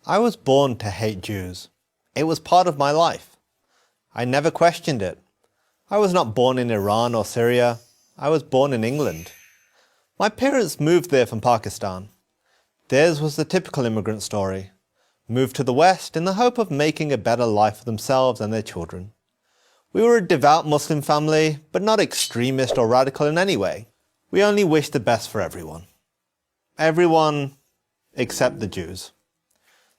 I was born to hate Jews. It was part of my life. I never questioned it. I was not born in Iran or Syria. I was born in England. My parents moved there from Pakistan. Theirs was the typical immigrant story. Moved to the West in the hope of making a better life for themselves and their children. We were a devout Muslim family, but not extremist or radical in any way. We only wished the best for everyone. Everyone except the Jews.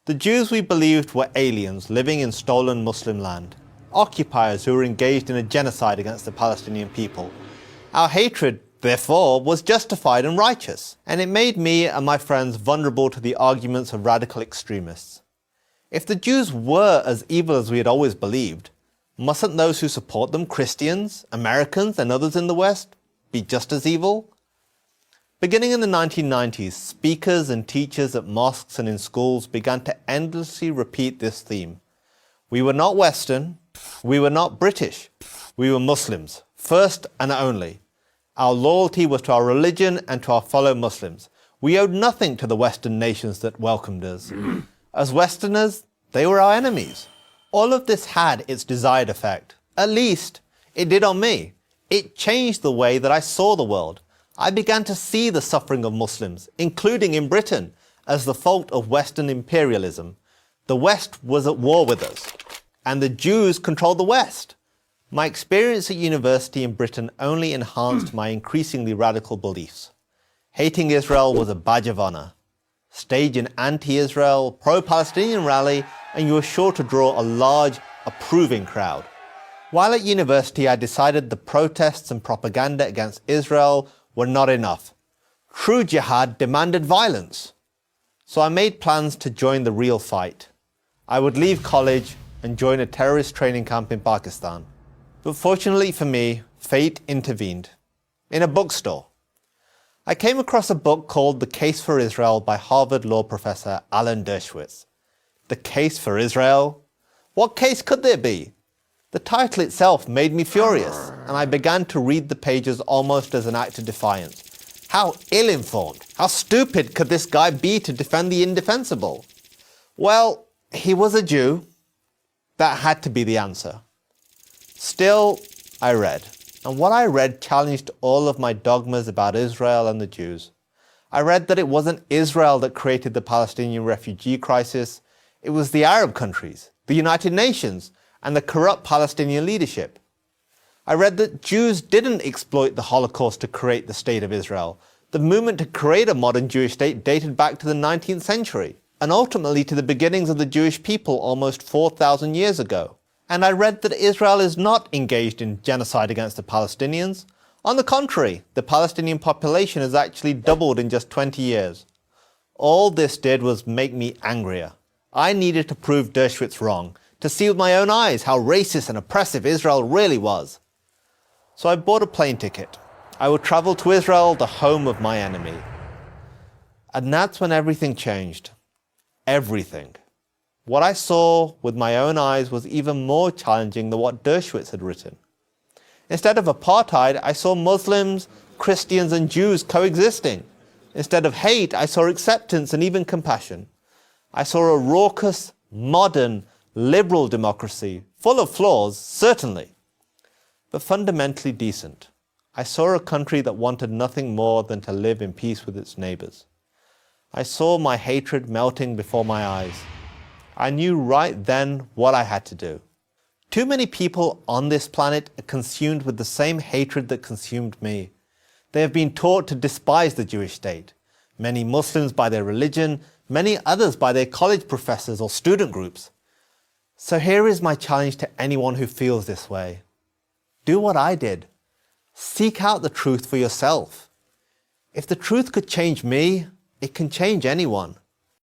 The Jews we believed were aliens living in stolen Muslim land, occupiers who were engaged in a genocide against the Palestinian people. Our hatred, therefore, was justified and righteous, and it made me and my friends vulnerable to the arguments of radical extremists. If the Jews were as evil as we had always believed, mustn't those who support them, Christians, Americans, and others in the West, be just as evil? Beginning in the 1990s, speakers and teachers at mosques and in schools began to endlessly repeat this theme. We were not Western, we were not British, we were Muslims, first and only. Our loyalty was to our religion and to our fellow Muslims. We owed nothing to the Western nations that welcomed us. As Westerners, they were our enemies. All of this had its desired effect. At least, it did on me. It changed the way that I saw the world. I began to see the suffering of Muslims, including in Britain, as the fault of Western imperialism. The West was at war with us, and the Jews controlled the West. My experience at university in Britain only enhanced my increasingly radical beliefs. Hating Israel was a badge of honor. Stage an anti-Israel, pro-Palestinian rally, and you were sure to draw a large, approving crowd. While at university, I decided the protests and propaganda against Israel were not enough. True jihad demanded violence. So I made plans to join the real fight. I would leave college and join a terrorist training camp in Pakistan. But fortunately for me, fate intervened. In a bookstore. I came across a book called The Case for Israel by Harvard law professor Alan Dershowitz. The Case for Israel? What case could there be? The title itself made me furious, and I began to read the pages almost as an act of defiance. How ill-informed, how stupid could this guy be to defend the indefensible? Well, he was a Jew. That had to be the answer. Still, I read, and what I read challenged all of my dogmas about Israel and the Jews. I read that it wasn't Israel that created the Palestinian refugee crisis. It was the Arab countries, the United Nations, and the corrupt Palestinian leadership. I read that Jews didn't exploit the Holocaust to create the State of Israel. The movement to create a modern Jewish state dated back to the 19th century, and ultimately to the beginnings of the Jewish people almost 4,000 years ago. And I read that Israel is not engaged in genocide against the Palestinians. On the contrary, the Palestinian population has actually doubled in just 20 years. All this did was make me angrier. I needed to prove Dershowitz wrong, to see with my own eyes how racist and oppressive Israel really was. So I bought a plane ticket. I would travel to Israel, the home of my enemy. And that's when everything changed. Everything. What I saw with my own eyes was even more challenging than what Dershowitz had written. Instead of apartheid, I saw Muslims, Christians, and Jews coexisting. Instead of hate, I saw acceptance and even compassion. I saw a raucous, modern, liberal democracy, full of flaws, certainly, but fundamentally decent. I saw a country that wanted nothing more than to live in peace with its neighbors. I saw my hatred melting before my eyes. I knew right then what I had to do. Too many people on this planet are consumed with the same hatred that consumed me. They have been taught to despise the Jewish state. Many Muslims by their religion, many others by their college professors or student groups. So here is my challenge to anyone who feels this way. Do what I did. Seek out the truth for yourself. If the truth could change me, it can change anyone.